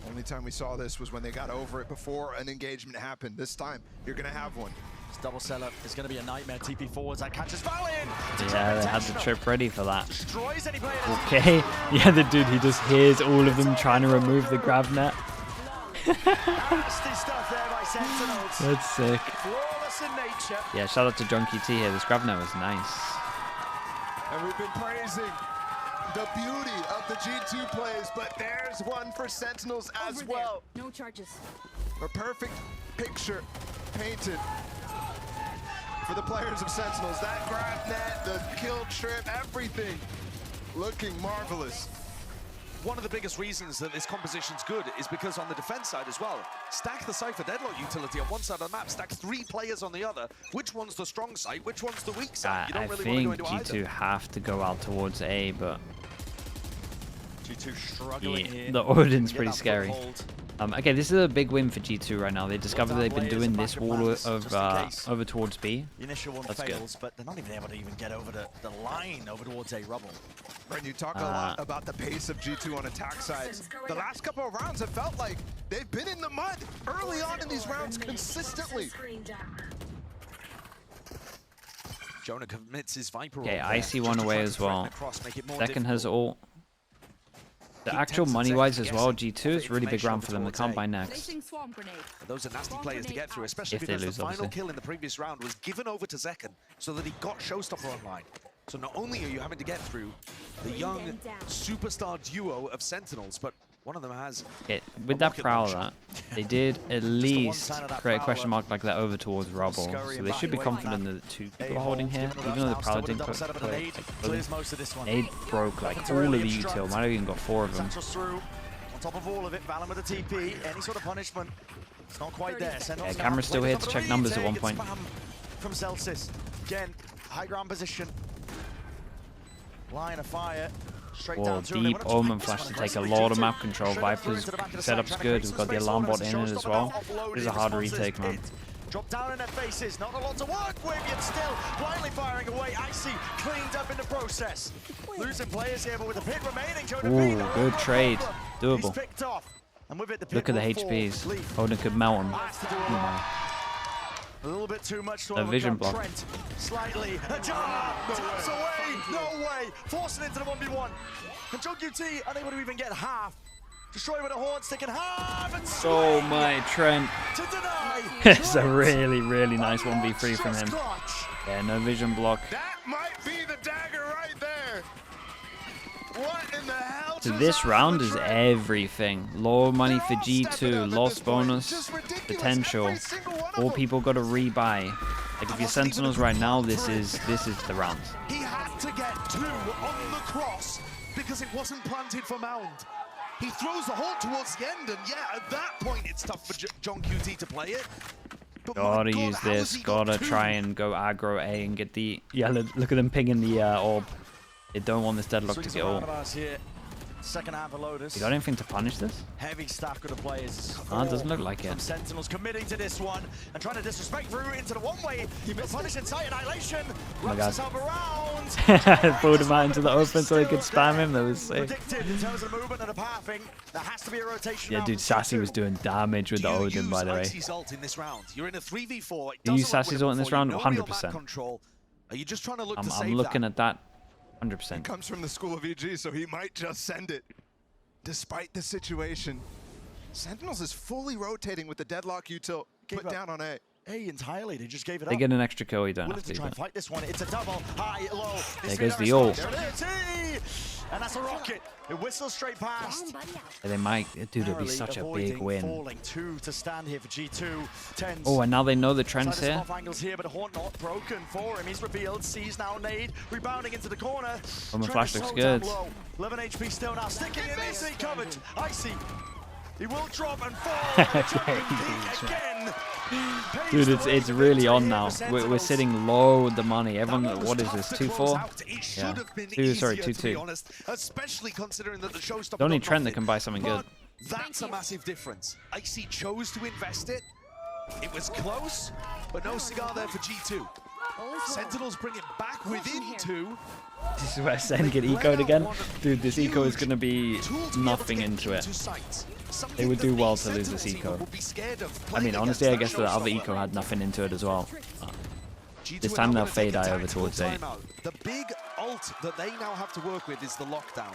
Only time we saw this was when they got over it before an engagement happened. This time, you're going to have one. This double setup is going to be a nightmare. TP forwards, that catches Val in. Yeah, they had the trip ready for that. Destroys any player. Okay, yeah, the dude, he just hears all of them trying to remove the grab net. Nasty stuff there by Sentinels. That's sick. Flawless in nature. Yeah, shout out to Junkie T here. This grab net was nice. And we've been praising the beauty of the G2 plays, but there's one for Sentinels as well. No charges. A perfect picture painted for the players of Sentinels. That grab net, the kill trip, everything looking marvelous. One of the biggest reasons that this composition's good is because on the defense side as well, stack the Cypher deadlock utility on one side of the map, stack 3 players on the other. Which one's the strong side? Which one's the weak side? You don't really want to go into G2 have to go out towards A, but G2 struggling here. The Odin's pretty scary. Okay, this is a big win for G2 right now. They discovered they've been doing this wall of over towards B. The initial one fails, but they're not even able to even get over the line over towards A rubble. When you talk a lot about the pace of G2 on attack sides, the last couple of rounds have felt like they've been in the mud early on in these rounds consistently. Jonah commits his Viper. Okay, I see one away as well. Second has ult. The actual money-wise as well, G2 is really big round for them. They can't buy next. Those are nasty players to get through, especially because the final kill in the previous round was given over to Zekken so that he got Showstopper online. So not only are you having to get through the young superstar duo of Sentinels, but One of them has. With that Prowler, they did at least create a question mark like that over towards rubble. So they should be confident that the 2 people are holding here, even though the Prowler didn't play Nade broke like all of the util. Might have even got 4 of them. On top of all of it, Valen with the TP, any sort of punishment, it's not quite there. Yeah, camera's still here to check numbers at one point. From Celsius, again, high ground position, line of fire. Whoa, deep Omen flash to take a lot of map control. Viper's setup's good. We've got the alarm bot in it as well. This is a hard retake, man. Drop down in their faces, not a lot to work with, yet still blindly firing away. Icy cleaned up in the process. Losing players here, but with the pit remaining. Ooh, good trade. Doable. Picked off. And with it, the Look at the HPs. Odin could melt him. A little bit too much to a vision block. Trent, slightly ajar, taps away, no way, forcing into the 1v1. And JohnQT unable to even get half. Destroy with a horn stick in half, and so my Trent. To deny. It's a really, really nice 1v3 from him. Yeah, no vision block. That might be the dagger right there. What in the hell? So this round is everything. Low money for G2, lost bonus, potential. All people got to rebuy. Like if you're Sentinels right now, this is the round. He had to get 2 on the cross because it wasn't planted for Mound. He throws the hole towards the end, and yeah, at that point it's tough for JohnQT to play it. But gotta use this. Gotta try and go aggro A and get the. Yeah, look at them pinging the orb. They don't want this deadlock to get all. Second half of LOTUS. You got anything to punish this? Heavy staff got to play. Oh, it doesn't look like it. Sentinels committing to this one and trying to disrespect through into the one-way. He will punish inside Annihilation. Oh my god. Pulled him out into the open so he could spam him. That was sick. In terms of movement and the pathing, there has to be a rotation. Yeah, dude, Sassy was doing damage with the Odin, by the way. You're in a 3v4. Do you use Sassy's ult in this round? 100%. Are you just trying to look I'm looking at that. 100%. He comes from the school of EG, so he might just send it. Despite the situation, Sentinels is fully rotating with the deadlock util put down on A. A entirely, they just gave it up. They get an extra kill, you don't have to. Try and fight this one. It's a double, high, low. There goes the ult. And that's a rocket. It whistles straight past. And they might, dude, it'd be such a big win. Falling 2 to stand here for G2. Tens. Oh, and now they know the trends here. Angles here, but Horn not broken for him. He's revealed. Sees now Nade rebounding into the corner. Omen flash looks good. 11 HP still now. Sticking in this covered. Icy. He will drop and fall. Again. Dude, it's really on now. We're sitting low with the money. Everyone, what is this? 2-4? Yeah. 2-2. Especially considering that the showstopper. Only Trent that can buy something good. That's a massive difference. Icy chose to invest it. It was close, but no cigar there for G2. Sentinels bring it back within 2. This is where SEN get eco'd again. Dude, this eco is going to be nothing into it. They would do well to lose this eco. I mean, honestly, I guess the other eco had nothing into it as well. This time they'll fade eye over towards A. The big ult that they now have to work with is the lockdown,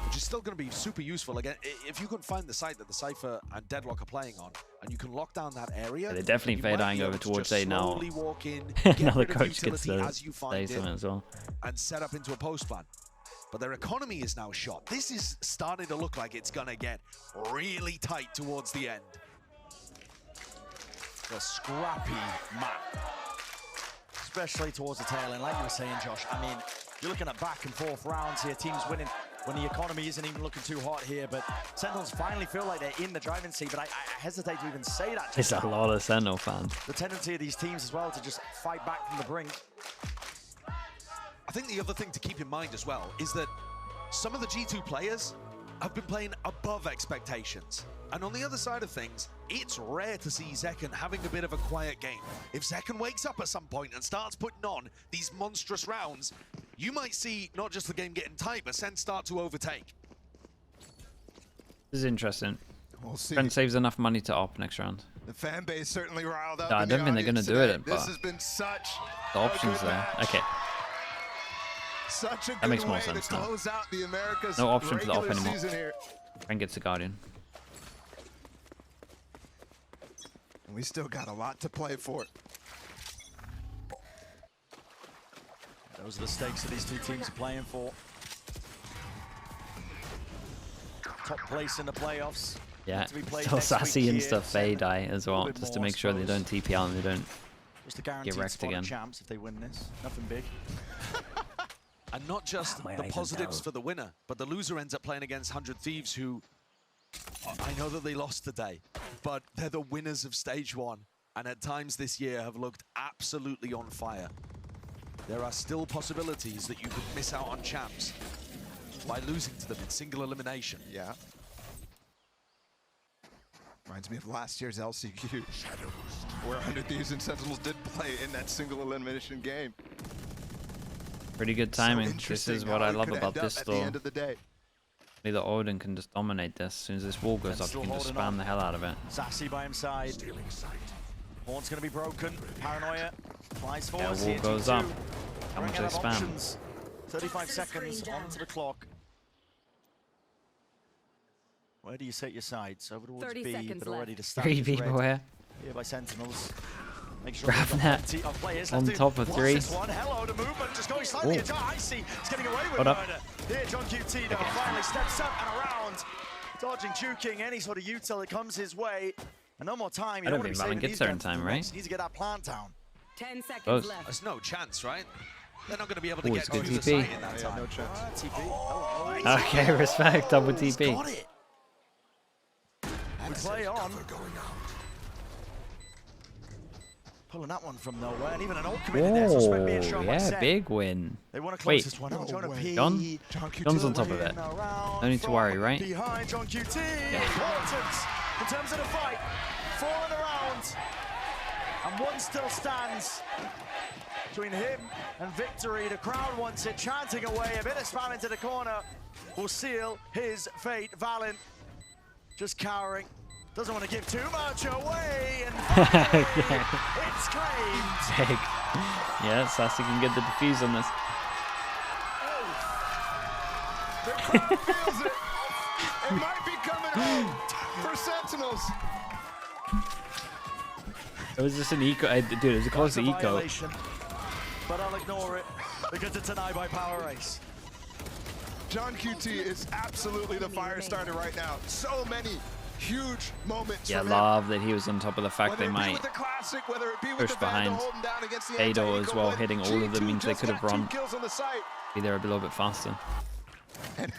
which is still going to be super useful. Again, if you can find the site that the Cypher and Deadlock are playing on, and you can lock down that area, yeah, they're definitely fade eyeing over towards A now. Now the coach gets to say something as well. And set up into a post plan. But their economy is now shot. This is starting to look like it's going to get really tight towards the end. The scrappy map. Especially towards the tail end, like you were saying, Josh. I mean, you're looking at back and forth rounds here, teams winning when the economy isn't even looking too hot here, but Sentinels finally feel like they're in the driving seat, but I hesitate to even say that. There's a lot of Sentinel fans. The tendency of these teams as well to just fight back from the brink. I think the other thing to keep in mind as well is that some of the G2 players have been playing above expectations. And on the other side of things, it's rare to see Zekken having a bit of a quiet game. If Zekken wakes up at some point and starts putting on these monstrous rounds, you might see not just the game getting tight, but SEN start to overtake. This is interesting. We'll see. Trent saves enough money to op next round. The fan base certainly riled up. No, I don't think they're going to do it, but this has been such the options there. Match. Okay. Such a good That makes more way sense to now. close out the Americas No option for the op regular anymore. season here. Trent gets the Guardian. And we still got a lot to play for. Those are the stakes that these two teams are playing for. top place in the playoffs. Yeah, To be played still next sassy week and here, stuff. so They die as well, bit just to more, I make sure they suppose. don't TP out and they don't Just a guaranteed wrecked spot again. of champs if they win this. Nothing big. And not just the positives for the winner, but the loser ends up playing against 100 Thieves, who I know that they lost today, but they're the winners of stage 1, and at times this year have looked absolutely on fire. There are still possibilities that you could miss out on champs by losing to them in single elimination. Yeah. Reminds me of last year's LCQ, where 100 Thieves and Sentinels did play in that single elimination game. pretty good timing. This is what I love about this at the store. end of the day. Either Odin can just dominate this. As soon as this wall goes up, you can just spam the hell out of it. Sassy by his side. Horn's going to be broken. Paranoia flies forward. Yeah, wall goes up. How much they spam? Options. 35 seconds onto the clock. Where do you set your sights? Over towards B, but already to start. 3 people here. Here by Sentinels. Make sure Ravnet on top of 3. Hello, the movement just going slightly ajar. Icy is getting away with murder. Here, John QT now finally steps up and around. Dodging, juking, any sort of util that comes his way. And no more time. I don't think Valin gets there in time, right? He needs to get that plant down. 10 seconds Close. left. There's no chance, right? They're not going to be able to Ooh, get it's to good the TP. site in that time. No chance. TP. Oh, Okay, respect. Double he's TP. got it. We play on. Pulling that one from nowhere, and even an ult committed there, so Spread being shown by yeah, Sen. big win. They want to Wait. close this one out. Jonah way. P. John? John's on top of it. No need to worry, right? Behind John QT. Importance in terms of the fight. 4 in the round. And 1 still stands between him and victory. The crowd wants it, chanting away. A bit of spam into the corner will seal his fate. Valin just cowering. Doesn't want to give too much away. And finally, it's claimed. Big. Yeah, Sassy can get the defuse on this. The crowd feels it. It might be coming home for Sentinels. It was just an eco. Dude, it was a close That's a eco. violation, but I'll ignore it because it's an eye by power race. John QT is absolutely the fire starter right now. So many huge moments. Yeah, from love that he was on top of the fact whether they it be might with the classic, whether it be with push the Vandal behind holding down against the Fador anti-eco, as well, but hitting all of them G2 means they just could have got 2 run. kills on the site. Be there a little bit faster. And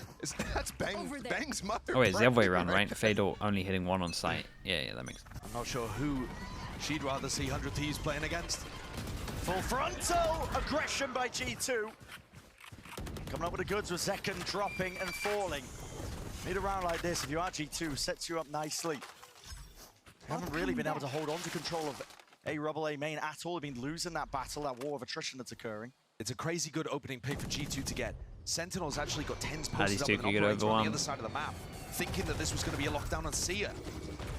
that's Bang's mother. Oh wait, it's the other way around, practically right? Fador only hitting 1 on site. Yeah, that makes sense. I'm not sure who she'd rather see 100 Thieves playing against. Full frontal aggression by G2. Coming up with the goods with second dropping and falling. Need a round like this, if you are G2, sets you up nicely. You haven't really been able to hold on to control of A Rubble, A main at all. You've been losing that battle, that war of attrition that's occurring. It's a crazy good opening pick for G2 to get. Sentinels actually got 10s How these posted up two with an could get operator over on one. the other side of the map, thinking that this was going to be a lockdown on Sia.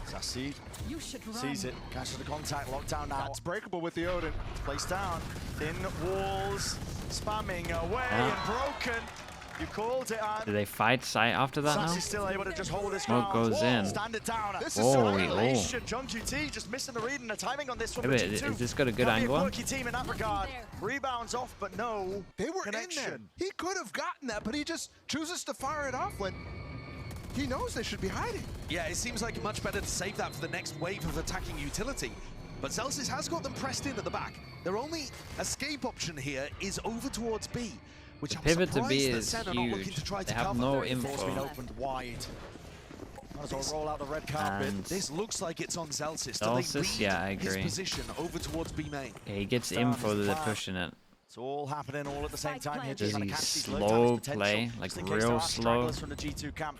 Sassy You should run. sees it, catches the contact, lockdown now. It's breakable with the Odin. Placed down, thin walls, spamming away Yeah. and broken. You called it, Do and they fight site after that now? Sassy's still able to just hold his Smoke ground. goes Whoa, in. Stand it down. This is Holy, Violation. John QT just missing the read and the timing on this one. Yeah, for but G2. is this got a good Can be angle? A quirky team in that regard. Rebounds off, but no They were connection. in there. He could have gotten that, but he just chooses to fire it off when he knows they should be hiding. Yeah, it seems like much better to save that for the next wave of attacking utility. But Zelsis has got them pressed in at the back. Their only escape option here is over towards B, which The I'm pivot to surprised B that is Sen are not looking huge. to try They to have cover. no Door's been info. opened wide. Might as well roll out the red carpet. And This looks like it's on Zelsis. Do Zelsis, they read yeah, I his agree. position over towards B main? Yeah, he gets Start info is that the they're plan. pushing it. It's all happening all at the same time here. Does Just trying he to catch these slow low times potential, play, like just in case real there are slow? stragglers from the G2 camp.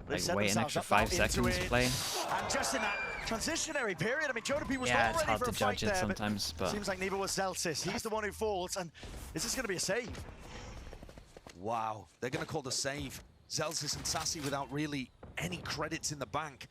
They Like set wait an themselves extra up now 5 into seconds it. play? And just in that transitionary period, I mean, Jonah P was Yeah, not it's ready hard for to a fight judge it there, sometimes, but seems like neither was Zelsis. He's the one who falls, and is this going to be a save? Wow, they're going to call the save. Zelsis and Sassy without really any credits in the bank.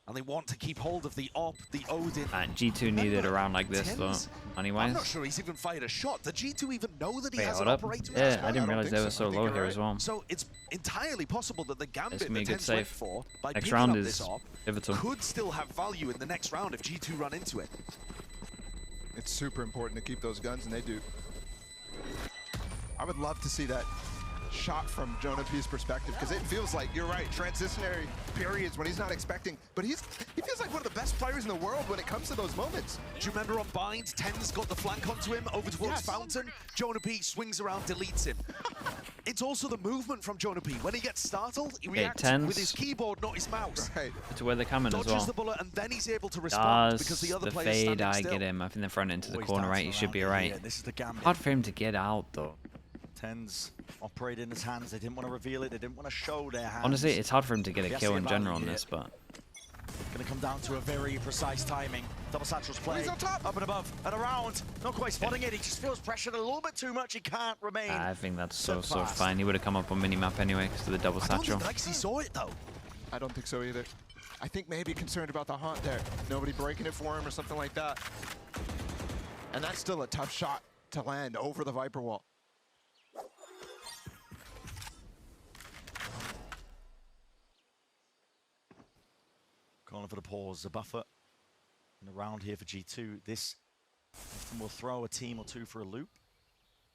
And they want to keep hold of the op, the Odin. G2 needed a round like this though, Tens? money-wise. I'm not sure he's even fired a shot. Did G2 even know that he Wait, has hold an up. operator? Yeah, I didn't don't realize think they were so. I so think low you're here right. as well. So it's entirely possible that the gambit This that may be a good Tens went save. for by Next picking round up is this op pivotal. could still have value in the next round if G2 run into it. It's super important to keep those guns, and they do. I would love to see that shot from Jonah P's perspective, because it feels like, you're right, transitionary periods when he's not expecting, but he feels like one of the best players in the world when it comes to those moments. Do you remember on Bind, Tens got the flank onto him over towards Fountain? Jonah P swings around, deletes him. It's also the movement from Jonah P. When he gets startled, he reacts with his keyboard, not his mouse. Right. It's where they're coming as well. Dodges the bullet, and then he's able to respond because the other player's fade, standing I still. get him up in the front into the corner, right? He should be right. Yeah, this is the gambit. Hard for him to get out, though. Tens operate in his hands. They didn't want to reveal it. They didn't want to show their hands. Honestly, it's hard for him to get a kill in general on this, but... Going to come down to a very precise timing. Double satchel's play. He's on top. Up and above and around. Not quite spotting it. He just feels pressured a little bit too much. He can't remain. I think that's so fine. He would have come up on minimap anyway because of the double satchel. I don't think Lexi saw it, though. I don't think so either. I think maybe concerned about the haunt there. Nobody breaking it for him or something like that. And that's still a tough shot to land over the Viper wall. Calling for the pause. The buffer in the round here for G2. This often will throw a team or two for a loop.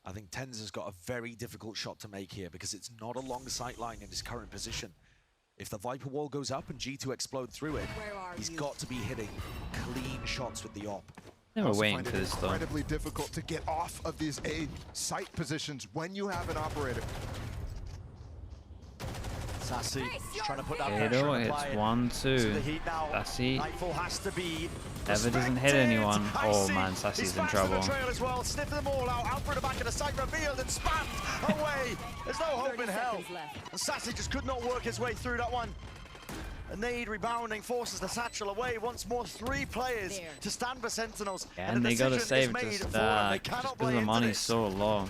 I think Tens has got a very difficult shot to make here because it's not a long sight line in his current position. If the Viper wall goes up and G2 explode through it, he's got to be hitting clean shots with the op. They were waiting for this, though. Incredibly difficult to get off of these A site positions when you have an operator. Sassy just trying to put that Kato, pressure on it's 1-2. Sassy. Nightfall has to be Ever doesn't hit anyone. Oh man, Sassy's in trouble. As well. Sniffing them all out. Out for the back of the site, revealed and spammed away. There's no hope in hell. And Sassy just could not work his way through that one. A nade rebounding forces the satchel away. Once more, 3 players to stand for Sentinels. Yeah, and they got to save just because the money's so low.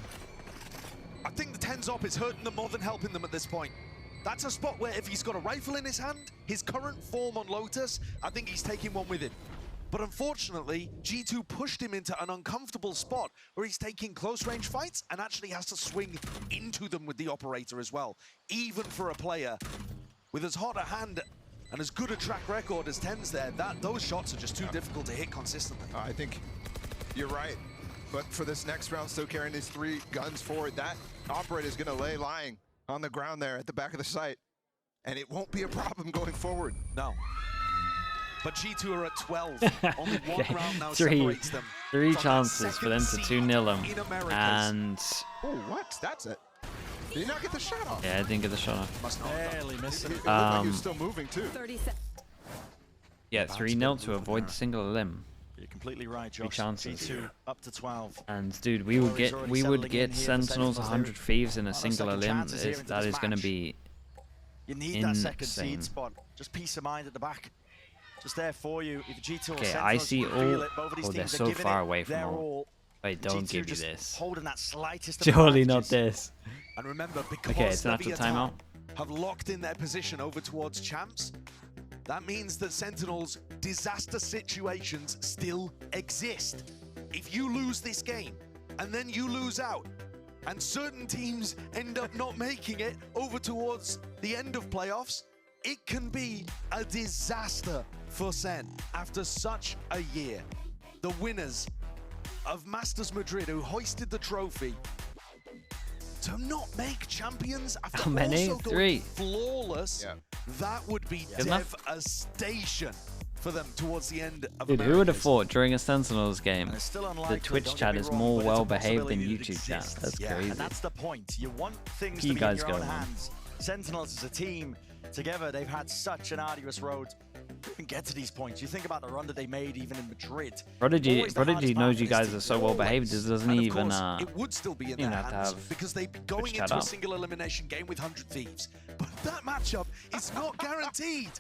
I think the Tens op is hurting them more than helping them at this point. That's a spot where if he's got a rifle in his hand, his current form on Lotus, I think he's taking one with him. But unfortunately, G2 pushed him into an uncomfortable spot where he's taking close range fights and actually has to swing into them with the operator as well. Even for a player with as hot a hand and as good a track record as Tens there, those shots are just too difficult to hit consistently. I think you're right. But for this next round, still carrying these 3 guns forward, that operator is going to lay lying on the ground there at the back of the site. And it won't be a problem going forward. No. But G2 are at 12. Only one round now three separates them. 3 chances for them to 2-0 him. And... Oh, what? That's it. Did he not get the shot off? Yeah, I didn't get the shot off. Must barely miss it. It looked like he was still moving too. Yeah, 3-0 to avoid the single limb. You're completely right, Josh. 3 chances. G2 up to 12. And dude, we would get Sentinels 100 Thieves in a single limb. That is going to be You need that second seed spot. Just peace of mind at the back. Just there for you. If G2 okay, I see all. Oh, they're so far away from all. Wait, don't give me this. Holding that slightest Surely not this. And remember, because it's an actual timeout. Have locked in their position over towards champs, that means that Sentinels' disaster situations still exist. If you lose this game, and then you lose out, and certain teams end up not making it over towards the end of playoffs, it can be a disaster for Sen after such a year. The winners of Masters Madrid, who hoisted the trophy, to not make champions after how many? also 3 going flawless, that would be Good enough? devastation for them towards the end of Dude, Americas. who would have thought during a Sentinels game, the Twitch chat is more well-behaved than YouTube chat? That's crazy. And that's the point. You want things You to be guys in your go, own man. hands. Sentinels as a team, together, they've had such an arduous road to even get to these points. You think about the run that they made even in Madrid. Prodigy knows you guys are so well-behaved, it doesn't And of even, course, it would still be in you their have to hands have because they'd be going Twitch into chat a up. single elimination game with 100 Thieves. But that matchup is not guaranteed.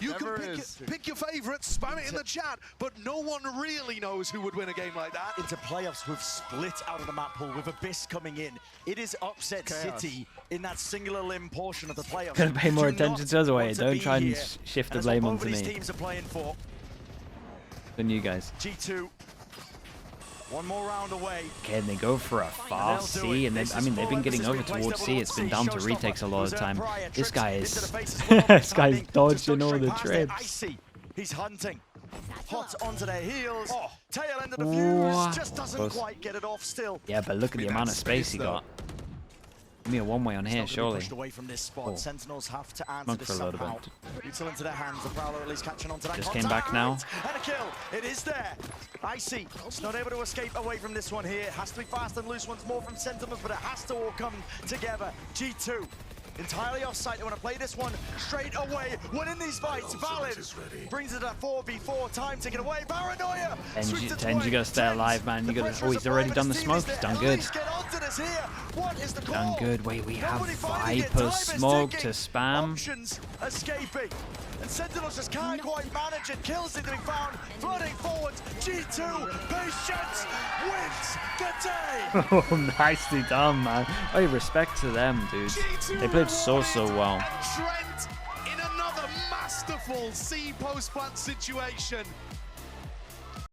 You Never can is. pick your favorites, spam it in the chat, but no one really knows who would win a game like that. Into playoffs, we've split out of the map pool with Abyss coming in. It is upset Chaos. City in that singular limb portion of the playoffs. Gotta pay more Do not attention to us away. want to Don't be try and here. shift the And that's blame what onto both of these me. teams are playing for. Than you guys. G2, one more round away. Okay, and they go for a fast C, and they've been getting over towards C. It's been down to retakes a lot of the time. This guy is, this guy's dodging all the trips. He's hunting. Hot onto their heels. Tail end of the What? fuse. Just doesn't Close. quite get it off still. Yeah, but look at the amount of space he got. Give me a one-way on here, surely. Pushed away from this spot. Oh. Sentinels have to answer Smoke this for a load of somehow. it. Util into their hands. The Prowler at least catching on to that. Just came back now. And a kill. It is there. Icy. It's not able to escape away from this one here. Has to be fast and loose once more from Sentinels, but it has to all come together. G2. Entirely off-site. They want to play this one straight away. Winning these fights. Valid brings it at 4v4. Time to get away. Paranoia. Tenji, you gotta stay alive, man. You gotta. Oh, he's already done the smoke. He's done good. Done good. Wait, we have Viper smoke to spam. Options escaping. And Sentinels just can't quite manage it. Kills need to be found. Flooding forwards. G2. Patience wins the day. Oh, nicely done, man. Hey, respect to them, dude. They played so well. And Trent in another masterful C post plant situation.